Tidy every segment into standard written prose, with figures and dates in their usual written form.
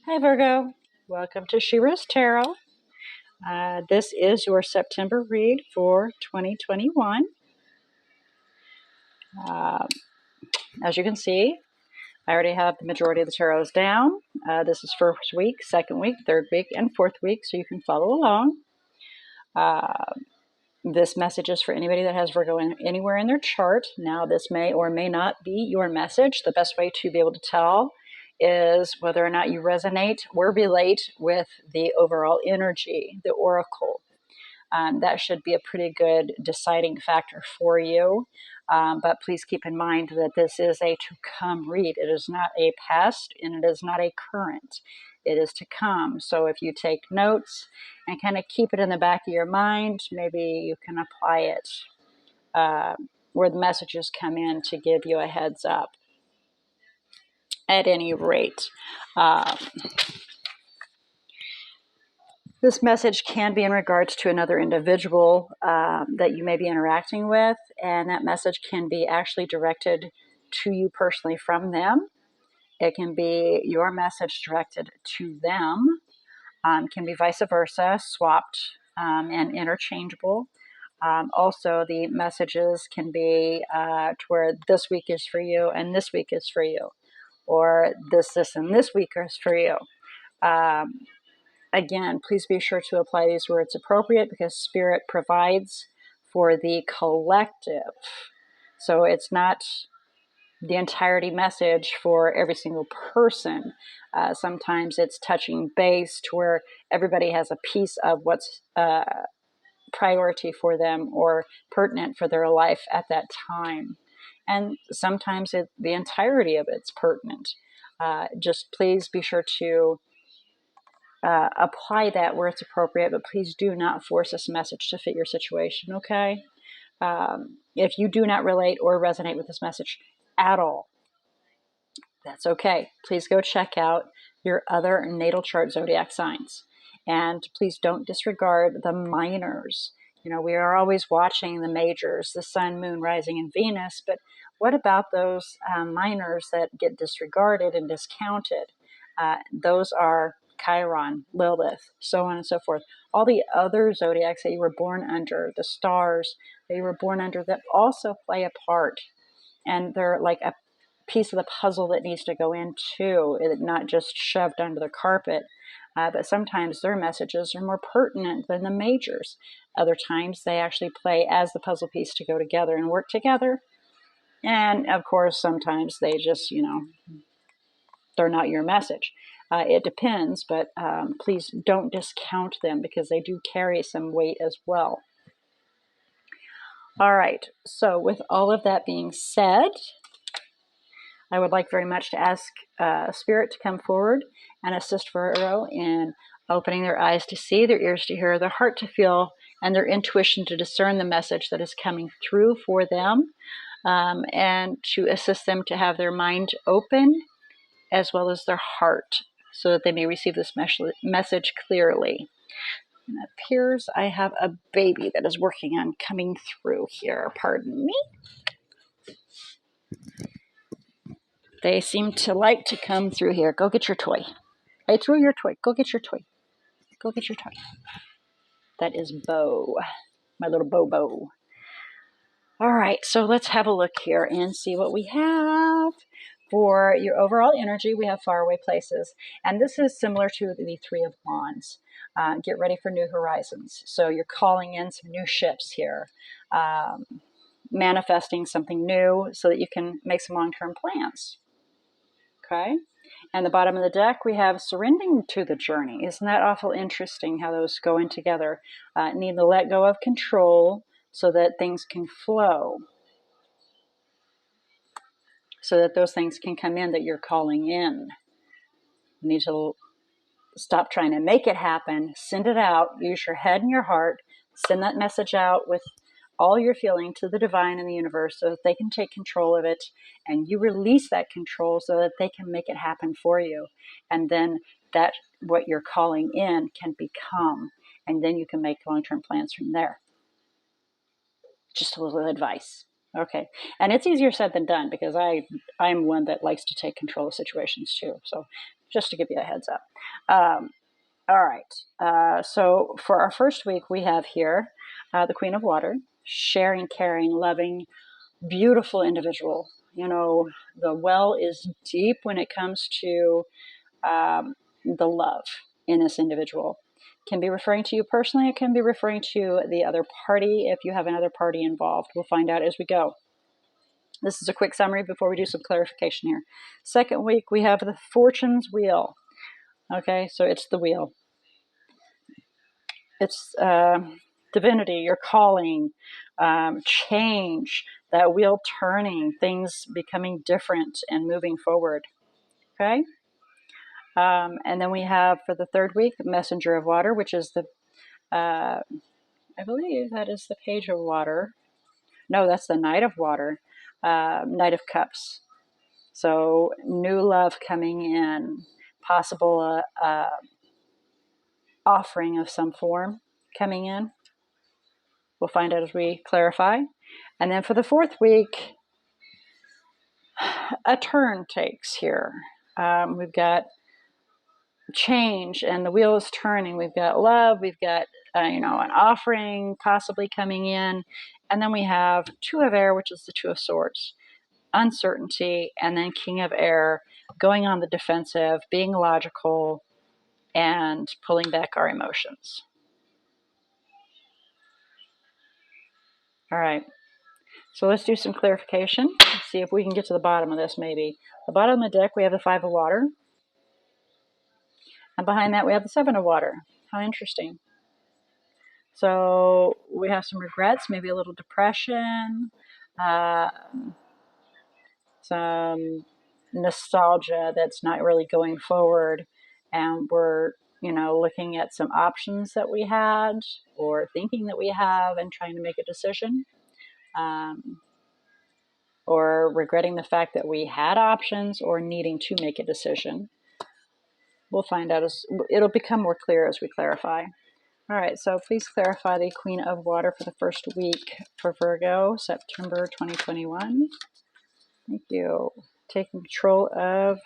Hi Virgo, welcome to She-ruhz Tarot. This is your September read for 2021. Uh, as you can see, I already have the majority of the tarots down. This is first week, second week, third week, and fourth week, so you can follow along. This message is for anybody that has Virgo anywhere in their chart. Now, this may or may not be your message. The best way to be able to tell is whether or not you resonate or relate with the overall energy, the oracle. That should be a pretty good deciding factor for you. But please keep in mind that this is a to come read. It is not a past and it is not a current. It is to come. So if you take notes and kind of keep it in the back of your mind, maybe you can apply it where the messages come in to give you a heads up. At any rate, this message can be in regards to another individual that you may be interacting with, and that message can be actually directed to you personally from them. It can be your message directed to them. Can be vice versa, swapped and interchangeable. Also, the messages can be to where this week is for you and this week is for you, or this, and this week is for you. Again, please be sure to apply these where it's appropriate because Spirit provides for the collective. So it's not the entirety message for every single person. Sometimes it's touching base to where everybody has a piece of what's priority for them or pertinent for their life at that time. And sometimes the entirety of it's pertinent. Just please be sure to apply that where it's appropriate, but please do not force this message to fit your situation, okay? If you do not relate or resonate with this message at all, that's okay. Please go check out your other natal chart zodiac signs. And please don't disregard the minors. You know, we are always watching the majors, the sun, moon, rising, and Venus, but what about those minors that get disregarded and discounted? Those are Chiron, Lilith, so on and so forth. All the other zodiacs that you were born under, the stars that you were born under, that also play a part. And they're like a piece of the puzzle that needs to go in too, not just shoved under the carpet. But sometimes their messages are more pertinent than the majors. Other times they actually play as the puzzle piece to go together and work together. And of course, sometimes they just, they're not your message. It depends, but please don't discount them because they do carry some weight as well. All right, so with all of that being said, I would like very much to ask Spirit to come forward and assist Virgo in opening their eyes to see, their ears to hear, their heart to feel, and their intuition to discern the message that is coming through for them, and to assist them to have their mind open as well as their heart so that they may receive this message clearly. And it appears I have a baby that is working on coming through here. Pardon me. They seem to like to come through here. Go get your toy. I threw your toy. Go get your toy. Go get your toy. That is Bo, my little Bobo. All right, so let's have a look here and see what we have. For your overall energy, we have faraway places. And this is similar to the Three of Wands. Get ready for new horizons. So you're calling in some new ships here. Manifesting something new so that you can make some long-term plans. Okay? And the bottom of the deck, we have surrendering to the journey. Isn't that awful interesting how those go in together? Need to let go of control so that things can flow. So that those things can come in that you're calling in. You need to stop trying to make it happen. Send it out. Use your head and your heart. Send that message out with all your feeling to the divine and the universe so that they can take control of it. And you release that control so that they can make it happen for you. And then that what you're calling in can become. And then you can make long-term plans from there. Just a little advice. Okay. And it's easier said than done because I'm one that likes to take control of situations too. So just to give you a heads up. All right. So for our first week, we have here the Queen of Water, sharing, caring, loving, beautiful individual. You know, the well is deep when it comes to the love in this individual. Can be referring to you personally. It can be referring to the other party if you have another party involved. We'll find out as we go. This is a quick summary before we do some clarification here. Second week, we have the Fortune's Wheel. Okay, so it's the wheel. It's divinity, your calling, change, that wheel turning, things becoming different and moving forward. Okay? And then we have for the third week, Messenger of Water, which is the, I believe that is the Page of Water. No, that's the Knight of Water, Knight of Cups. So new love coming in, possible offering of some form coming in. We'll find out as we clarify. And then for the fourth week, a turn takes here. We've got change and the wheel is turning. We've got love. We've got, an offering possibly coming in. And then we have Two of Air, which is the Two of Swords, uncertainty, and then King of Air, going on the defensive, being logical, and pulling back our emotions. All right. So let's do some clarification. Let's see if we can get to the bottom of this maybe. The bottom of the deck, we have the Five of Water. And behind that, we have the Seven of Water. How interesting. So we have some regrets, maybe a little depression, some nostalgia that's not really going forward. And we're, looking at some options that we had or thinking that we have and trying to make a decision. Or regretting the fact that we had options or needing to make a decision. We'll find out it'll become more clear as we clarify. All right, so please clarify the Queen of Water for the first week for Virgo, September 2021. Thank you. Taking control of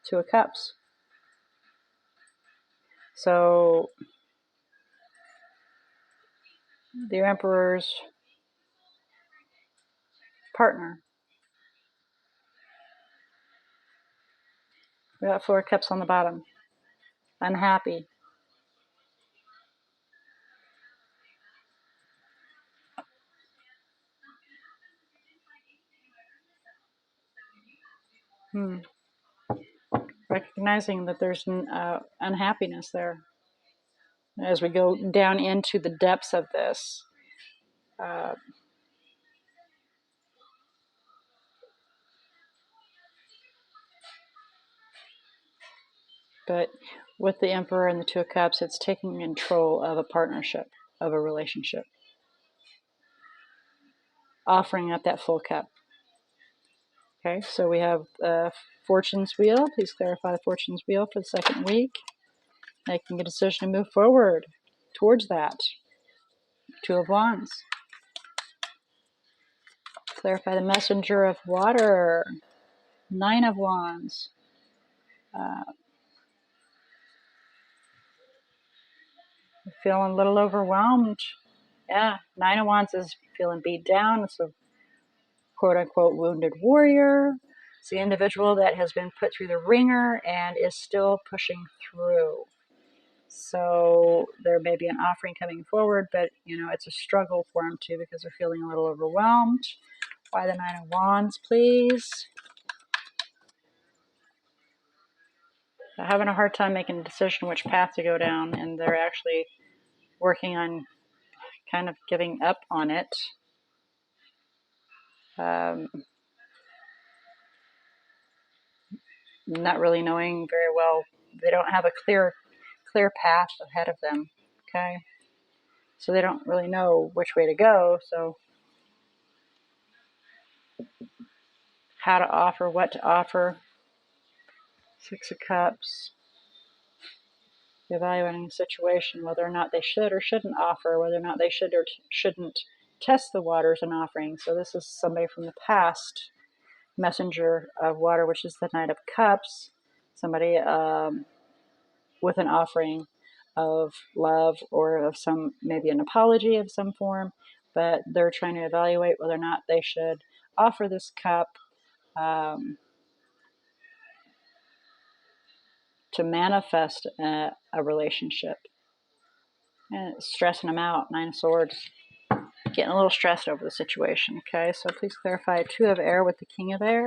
Two of Cups. So the Emperor's partner. We got Four of Cups on the bottom. Unhappy. Recognizing that there's unhappiness there as we go down into the depths of this. But with the Emperor and the Two of Cups, it's taking control of a partnership, of a relationship. Offering up that full cup. Okay, so we have Fortune's Wheel. Please clarify the Fortune's Wheel for the second week. Making a decision to move forward towards that. Two of Wands. Clarify the Messenger of Water. Nine of Wands. Feeling a little overwhelmed. Yeah, Nine of Wands is feeling beat down. It's a quote-unquote wounded warrior. It's the individual that has been put through the ringer and is still pushing through. So there may be an offering coming forward, but it's a struggle for them too because they're feeling a little overwhelmed. Why the Nine of Wands, please? They're having a hard time making a decision which path to go down, and they're actually working on kind of giving up on it. Not really knowing very well. They don't have a clear path ahead of them. Okay, so they don't really know which way to go. So how to offer, what to offer. Six of Cups. Evaluating the situation, whether or not they should or shouldn't offer, whether or not they should or shouldn't test the waters and offering. So this is somebody from the past messenger of water, which is the Knight of Cups. Somebody with an offering of love or of maybe an apology of some form, but they're trying to evaluate whether or not they should offer this cup to manifest a relationship. And it's stressing them out. Nine of Swords. Getting a little stressed over the situation. Okay, so please clarify Two of Air with the King of Air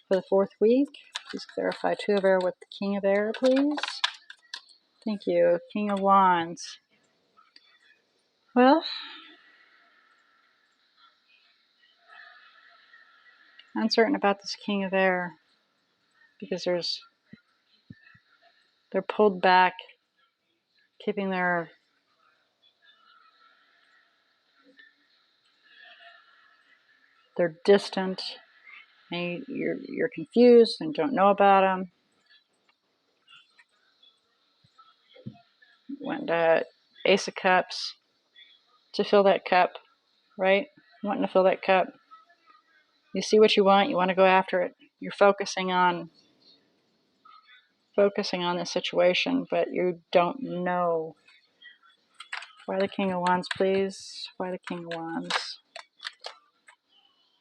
for the 4th week. Please clarify Two of Air with the King of Air, please. Thank you. King of Wands. Well, uncertain about this King of Air because they're pulled back, keeping they're distant, and you're confused and don't know about them. Went Ace of Cups to fill that cup, right? Wanting to fill that cup. You see what you want to go after it. You're focusing on the situation, but you don't know. Why the King of Wands, please? Why the King of Wands?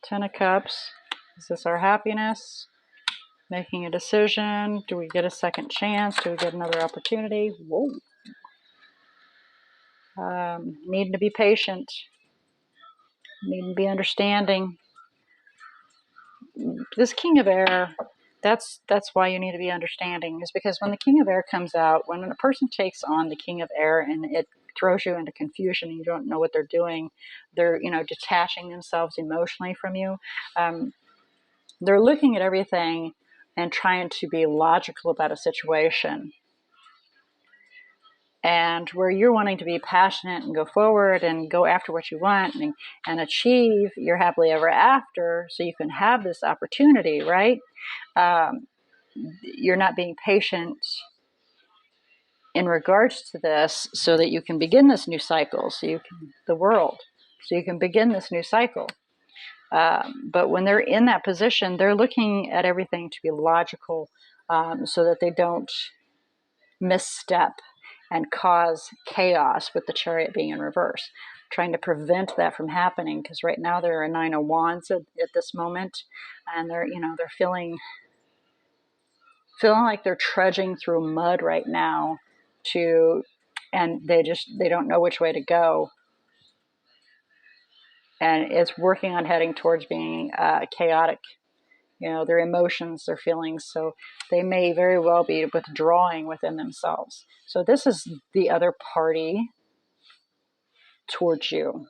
10 of Cups. Is this our happiness? Making a decision? Do we get a second chance? Do we get another opportunity? Whoa. Needing to be patient. Needing to be understanding. This King of Air, that's why you need to be understanding, is because when the King of Air comes out, when a person takes on the King of Air and it throws you into confusion and you don't know what they're doing, they're detaching themselves emotionally from you. They're looking at everything and trying to be logical about a situation. And where you're wanting to be passionate and go forward and go after what you want and achieve your happily ever after so you can have this opportunity, right? You're not being patient in regards to this so that you can begin this new cycle, so you can begin this new cycle. But when they're in that position, they're looking at everything to be logical so that they don't misstep and cause chaos with the Chariot being in reverse. Trying to prevent that from happening, because right now they're a 9 of Wands at this moment, and they're feeling like they're trudging through mud right now and they don't know which way to go. And it's working on heading towards being chaotic. Their emotions, their feelings. So they may very well be withdrawing within themselves. So this is the other party towards you,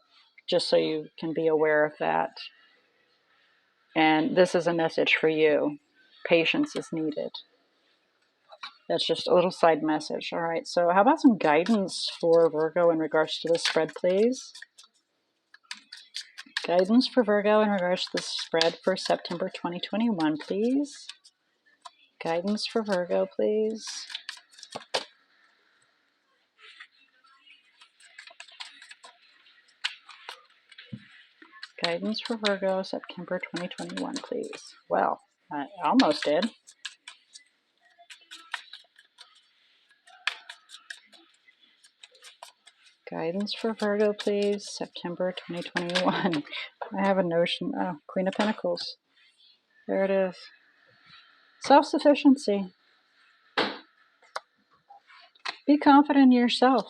just so you can be aware of that. And this is a message for you. Patience is needed. That's just a little side message. All right, so how about some guidance for Virgo in regards to this spread, please? Guidance for Virgo in regards to the spread for September 2021, please. Guidance for Virgo, please. Guidance for Virgo, September 2021, please. Well, I almost did. Guidance for Virgo, please, September 2021. I have a notion. Oh, Queen of Pentacles. There it is. Self-sufficiency. Be confident in yourself,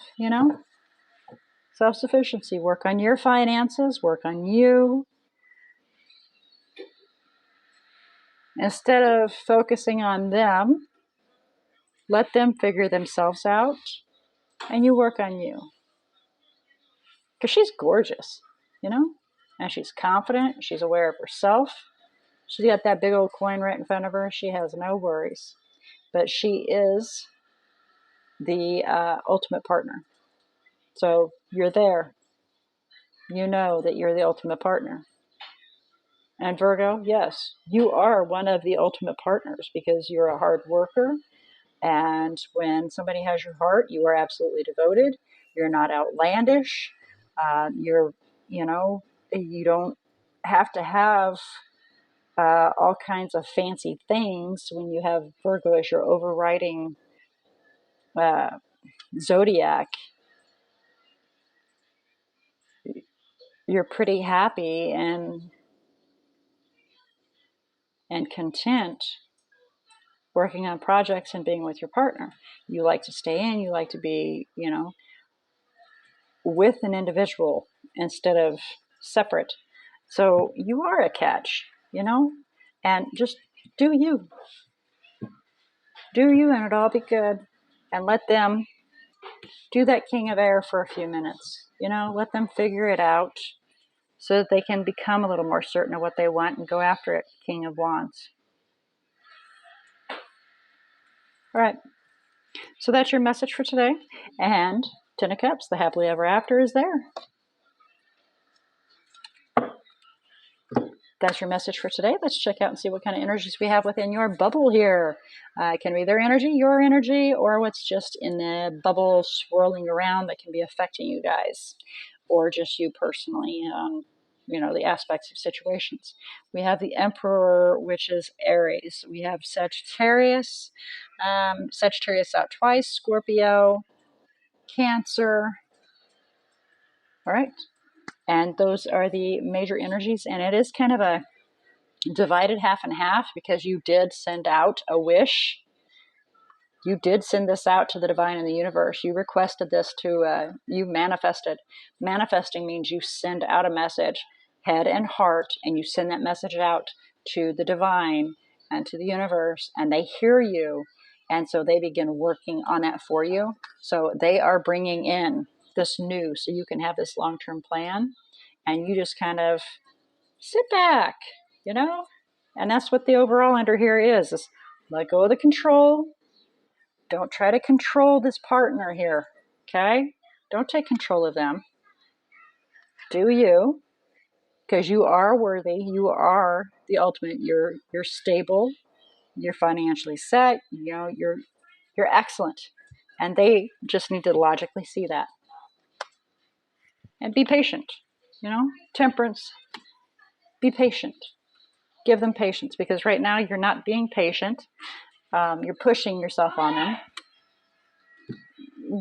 Self-sufficiency. Work on your finances. Work on you. Instead of focusing on them, let them figure themselves out, and you work on you. Because she's gorgeous, and she's confident. She's aware of herself. She's got that big old coin right in front of her. She has no worries. But she is the ultimate partner. So you're there. You know that you're the ultimate partner. And Virgo, yes, you are one of the ultimate partners because you're a hard worker. And when somebody has your heart, you are absolutely devoted. You're not outlandish. You don't have to have all kinds of fancy things when you have Virgo as your overriding zodiac. You're pretty happy and content working on projects and being with your partner. You like to stay in, you like to be, with an individual instead of separate. So you are a catch, and just do you. Do you, and it'll all be good. And let them do that king of air for a few minutes. Let them figure it out so that they can become a little more certain of what they want and go after it, king of wands. All right. So that's your message for today. And Ten of Cups, the happily ever after is there. That's your message for today. Let's check out and see what kind of energies we have within your bubble here. Can be their energy, your energy, or what's just in the bubble swirling around that can be affecting you guys, or just you personally, the aspects of situations. We have the Emperor, which is Aries. We have Sagittarius, Sagittarius out twice, Scorpio, Cancer. All right. And those are the major energies. And it is kind of a divided half and half because you did send out a wish. You did send this out to the divine in the universe. You requested this you manifested. Manifesting means you send out a message, head and heart, and you send that message out to the divine and to the universe, and they hear you. And so they begin working on that for you. So they are bringing in this new, so you can have this long-term plan, and you just kind of sit back, and that's what the overall under here is let go of the control. Don't try to control this partner here, okay? Don't take control of them. Do you, because you are worthy. You are the ultimate. You're stable. You're financially set. You're excellent, and they just need to logically see that and be patient. Temperance. Be patient. Give them patience, because right now you're not being patient. You're pushing yourself on them.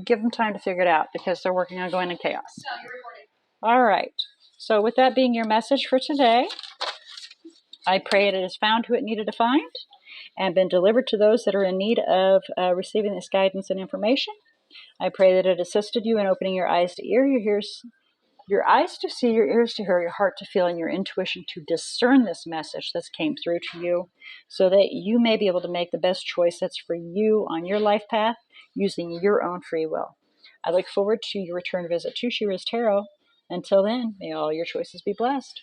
Give them time to figure it out because they're working on going in chaos. All right. So with that being your message for today, I pray it has found who it needed to find and been delivered to those that are in need of receiving this guidance and information. I pray that it assisted you in opening your eyes to hear, your eyes to see, your ears to hear, your heart to feel, and your intuition to discern this message that came through to you so that you may be able to make the best choice that's for you on your life path using your own free will. I look forward to your return visit to She-ruhz Tarot. Until then, may all your choices be blessed.